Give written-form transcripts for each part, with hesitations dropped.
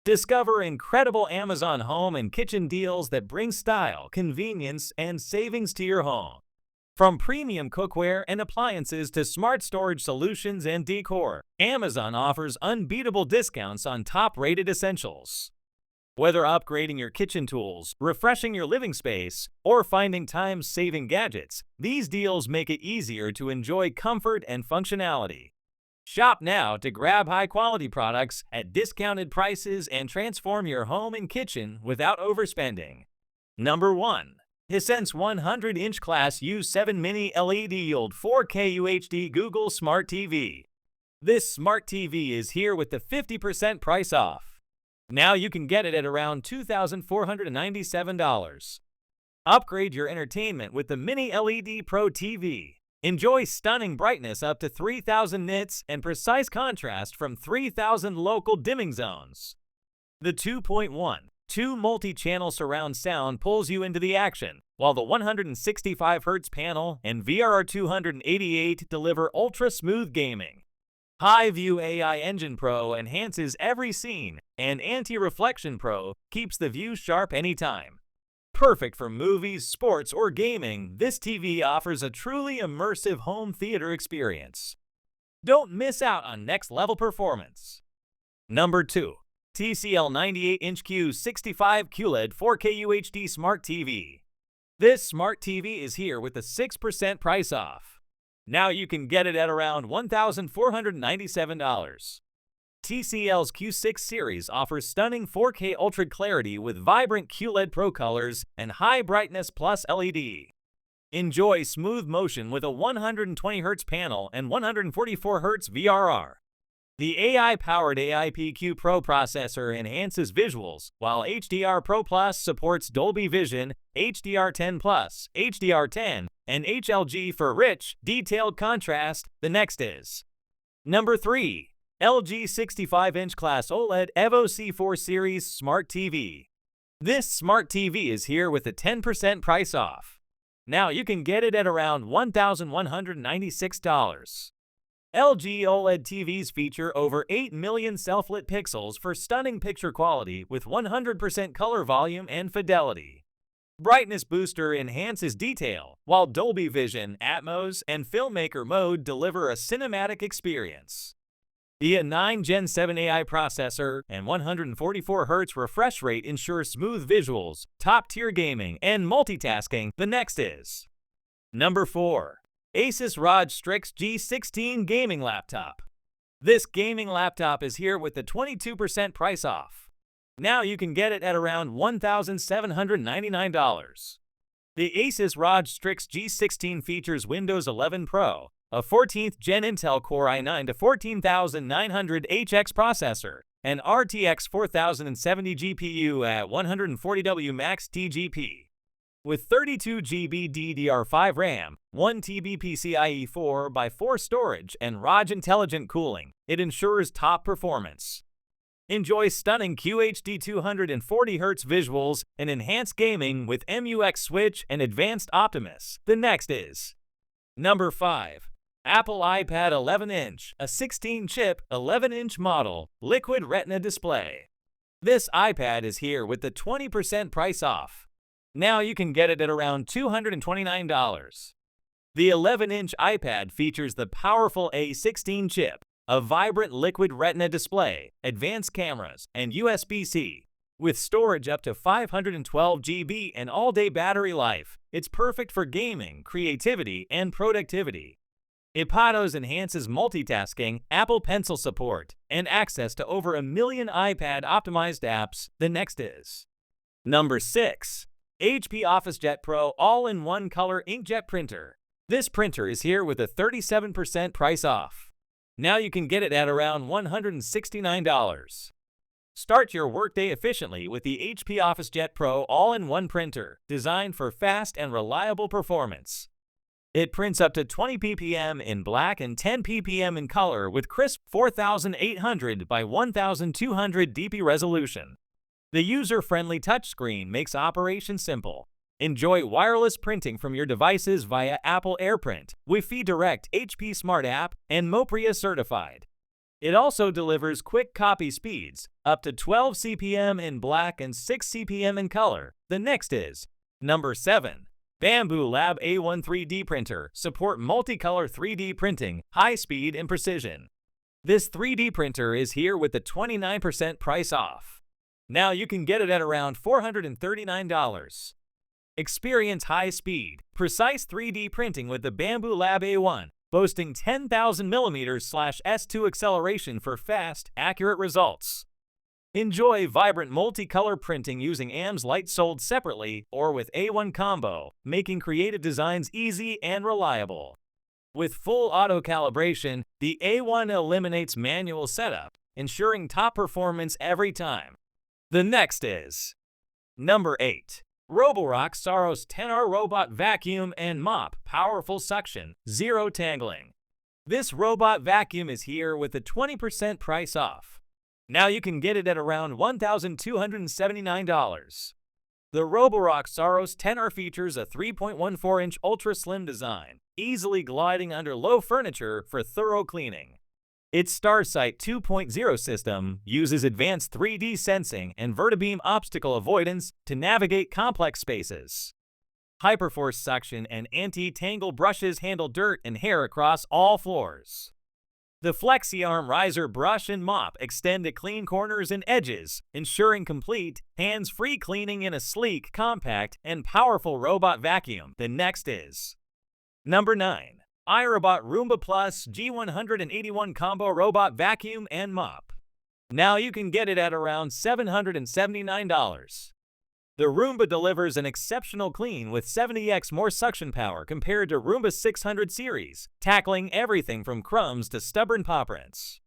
Discover incredible Amazon home and kitchen deals that bring style, convenience, and savings to your home. From premium cookware and appliances to smart storage solutions and decor, Amazon offers unbeatable discounts on top-rated essentials. Whether upgrading your kitchen tools, refreshing your living space, or finding time-saving gadgets, these deals make it easier to enjoy comfort and functionality. Shop now to grab high-quality products at discounted prices and transform your home and kitchen without overspending. Number 1. Hisense 100-inch Class U7 Mini LED Yield 4K UHD Google Smart TV. This smart TV is here with the 50% price off. Now you can get it at around $2,497. Upgrade your entertainment with the Mini LED Pro TV. Enjoy stunning brightness up to 3,000 nits and precise contrast from 3,000 local dimming zones. The 2.12 multi-channel surround sound pulls you into the action, while the 165 Hz panel and VRR 288 deliver ultra-smooth gaming. High View AI Engine Pro enhances every scene, and Anti-Reflection Pro keeps the view sharp anytime. Perfect for movies, sports, or gaming, this TV offers a truly immersive home theater experience. Don't miss out on next-level performance. Number 2. TCL 98-inch Q65 QLED 4K UHD Smart TV. This smart TV is here with a 6% price off. Now you can get it at around $1,497. TCL's Q6 series offers stunning 4K Ultra Clarity with vibrant QLED Pro colors and High Brightness Plus LED. Enjoy smooth motion with a 120 Hz panel and 144 Hz VRR. The AI-powered AIPQ Pro processor enhances visuals, while HDR Pro Plus supports Dolby Vision, HDR10 Plus, HDR10, and HLG for rich, detailed contrast. The next is Number 3. LG 65-inch Class OLED Evo C4 Series Smart TV. This smart TV is here with a 10% price off. Now you can get it at around $1,196. LG OLED TVs feature over 8 million self-lit pixels for stunning picture quality with 100% color volume and fidelity. Brightness Booster enhances detail, while Dolby Vision, Atmos, and Filmmaker Mode deliver a cinematic experience. The A9 Gen 7 AI processor and 144 Hz refresh rate ensure smooth visuals, top-tier gaming, and multitasking. The next is Number 4. ASUS ROG Strix G16 Gaming Laptop. This gaming laptop is here with the 22% price off. Now you can get it at around $1,799. The ASUS ROG Strix G16 features Windows 11 Pro, a 14th Gen Intel Core i9-14900HX processor, and RTX 4070 GPU at 140W Max TGP. With 32 GB DDR5 RAM, 1 TB PCIe 4x4 storage, and ROG Intelligent Cooling, it ensures top performance. Enjoy stunning QHD 240 Hz visuals and enhanced gaming with MUX Switch and Advanced Optimus. The next is Number 5. Apple iPad 11-inch, a 16-chip, 11-inch model, liquid retina display. This iPad is here with the 20% price off. Now you can get it at around $229. The 11-inch iPad features the powerful A16 chip, a vibrant liquid retina display, advanced cameras, and USB-C. With storage up to 512 GB and all-day battery life, it's perfect for gaming, creativity, and productivity. iPadOS enhances multitasking, Apple Pencil support, and access to over 1 million iPad-optimized apps. The next is Number 6. HP OfficeJet Pro All-in-One Color Inkjet Printer. This printer is here with a 37% price off. Now you can get it at around $169. Start your workday efficiently with the HP OfficeJet Pro All-in-One Printer, designed for fast and reliable performance. It prints up to 20 ppm in black and 10 ppm in color with crisp 4800 by 1200 dp resolution. The user-friendly touchscreen makes operation simple. Enjoy wireless printing from your devices via Apple AirPrint, Wi-Fi Direct HP Smart App, and Mopria certified. It also delivers quick copy speeds, up to 12 CPM in black and 6 CPM in color. The next is number 7. Bambu Lab A1 3D printer. Support multicolor 3D printing, high speed and precision. This 3D printer is here with the 29% price off. Now you can get it at around $439. Experience high-speed, precise 3D printing with the Bambu Lab A1, boasting 10,000 mm/s2 acceleration for fast, accurate results. Enjoy vibrant multicolor printing using AMS light sold separately or with A1 combo, making creative designs easy and reliable. With full auto calibration, the A1 eliminates manual setup, ensuring top performance every time. The next is number 8. Roborock Saros 10R Robot Vacuum and Mop. Powerful suction, zero tangling. This robot vacuum is here with a 20% price off. Now you can get it at around $1,279. The Roborock Saros 10R features a 3.14-inch ultra-slim design, easily gliding under low furniture for thorough cleaning. Its Starsight 2.0 system uses advanced 3D sensing and vertibeam obstacle avoidance to navigate complex spaces. Hyperforce suction and anti-tangle brushes handle dirt and hair across all floors. The FlexiArm riser brush and mop extend to clean corners and edges, ensuring complete, hands-free cleaning in a sleek, compact, and powerful robot vacuum. The next is number 9. iRobot Roomba Plus G181 Combo Robot Vacuum and Mop. Now you can get it at around $779. The Roomba delivers an exceptional clean with 70x more suction power compared to Roomba 600 series, tackling everything from crumbs to stubborn paw prints.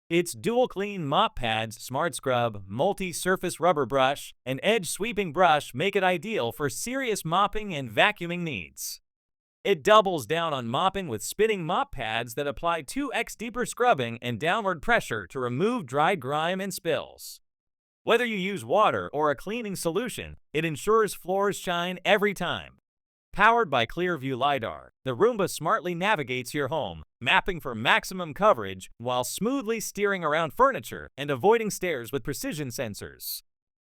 Its dual clean mop pads, smart scrub, multi-surface rubber brush, and edge sweeping brush make it ideal for serious mopping and vacuuming needs. It doubles down on mopping with spinning mop pads that apply 2x deeper scrubbing and downward pressure to remove dry grime and spills. Whether you use water or a cleaning solution, it ensures floors shine every time. Powered by Clearview LiDAR, the Roomba smartly navigates your home, mapping for maximum coverage while smoothly steering around furniture and avoiding stairs with precision sensors.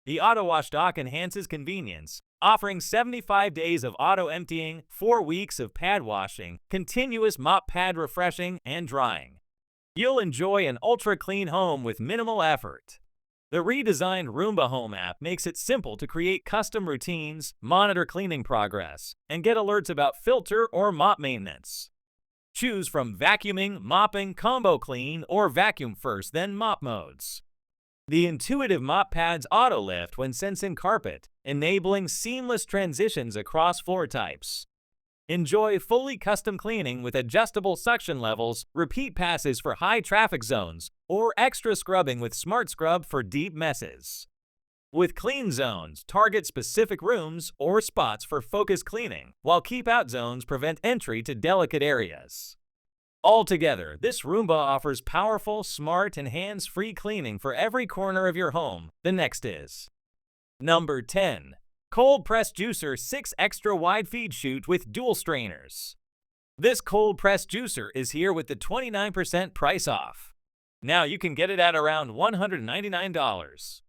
The auto wash dock enhances convenience, offering 75 days of auto emptying, 4 weeks of pad washing, continuous mop pad refreshing and drying. You'll enjoy an ultra-clean home with minimal effort. The redesigned Roomba Home app makes it simple to create custom routines, monitor cleaning progress, and get alerts about filter or mop maintenance. Choose from vacuuming, mopping, combo clean, or vacuum first then mop modes. The intuitive mop pads auto-lift when sensing carpet, enabling seamless transitions across floor types. Enjoy fully custom cleaning with adjustable suction levels, repeat passes for high traffic zones, or extra scrubbing with Smart Scrub for deep messes. With clean zones, target specific rooms or spots for focused cleaning, while keep out zones prevent entry to delicate areas. Altogether, this Roomba offers powerful, smart, and hands-free cleaning for every corner of your home. The next is number 10. Cold Press Juicer 6 Extra Wide Feed Chute with Dual Strainers. This cold press juicer is here with the 29% price off. Now you can get it at around $199.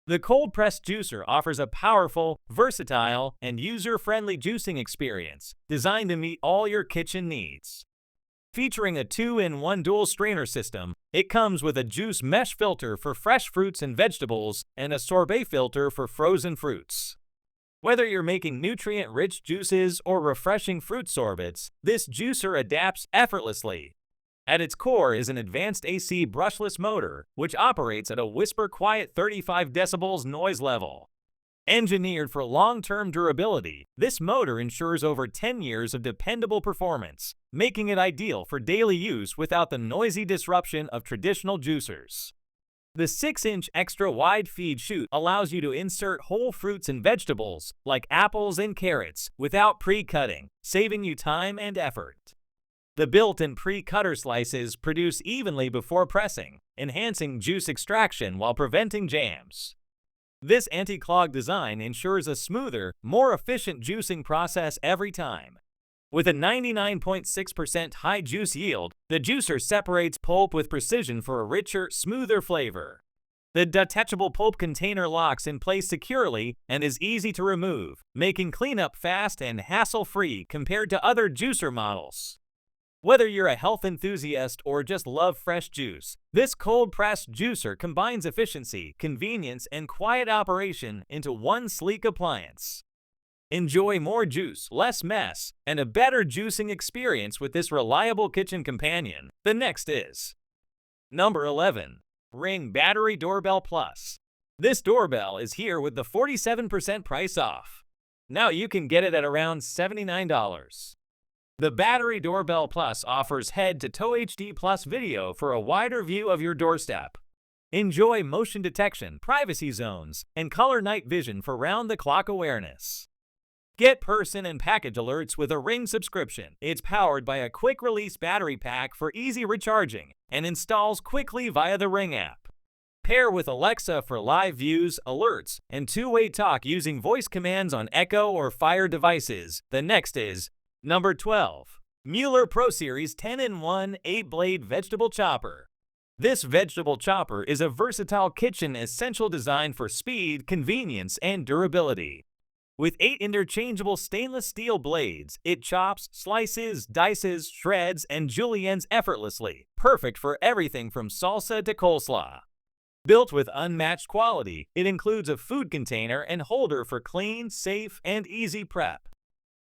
The cold press juicer offers a powerful, versatile, and user-friendly juicing experience designed to meet all your kitchen needs. Featuring a 2-in-1 dual strainer system, it comes with a juice mesh filter for fresh fruits and vegetables and a sorbet filter for frozen fruits. Whether you're making nutrient-rich juices or refreshing fruit sorbets, this juicer adapts effortlessly. At its core is an advanced AC brushless motor, which operates at a whisper-quiet 35 decibels noise level. Engineered for long-term durability, this motor ensures over 10 years of dependable performance, making it ideal for daily use without the noisy disruption of traditional juicers. The 6-inch extra wide feed chute allows you to insert whole fruits and vegetables, like apples and carrots, without pre-cutting, saving you time and effort. The built-in pre-cutter slices produce evenly before pressing, enhancing juice extraction while preventing jams. This anti-clog design ensures a smoother, more efficient juicing process every time. With a 99.6% high juice yield, the juicer separates pulp with precision for a richer, smoother flavor. The detachable pulp container locks in place securely and is easy to remove, making cleanup fast and hassle-free compared to other juicer models. Whether you're a health enthusiast or just love fresh juice, this cold-pressed juicer combines efficiency, convenience, and quiet operation into one sleek appliance. Enjoy more juice, less mess, and a better juicing experience with this reliable kitchen companion. The next is Number 11. Ring Battery Doorbell Plus. This doorbell is here with the 47% price off. Now you can get it at around $79. The Battery Doorbell Plus offers head-to-toe HD Plus video for a wider view of your doorstep. Enjoy motion detection, privacy zones, and color night vision for round-the-clock awareness. Get person and package alerts with a Ring subscription. It's powered by a quick-release battery pack for easy recharging and installs quickly via the Ring app. Pair with Alexa for live views, alerts, and two-way talk using voice commands on Echo or Fire devices. The next is Number 12. Mueller Pro Series 10-in-1 8-blade Vegetable Chopper. This vegetable chopper is a versatile kitchen essential designed for speed, convenience, and durability. With 8 interchangeable stainless steel blades, it chops, slices, dices, shreds, and juliennes effortlessly, perfect for everything from salsa to coleslaw. Built with unmatched quality, it includes a food container and holder for clean, safe, and easy prep.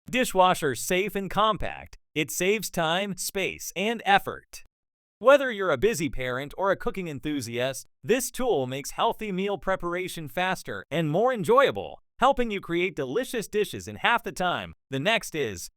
Dishwasher safe and compact, it saves time, space, and effort. Whether you're a busy parent or a cooking enthusiast, this tool makes healthy meal preparation faster and more enjoyable, helping you create delicious dishes in half the time. The next is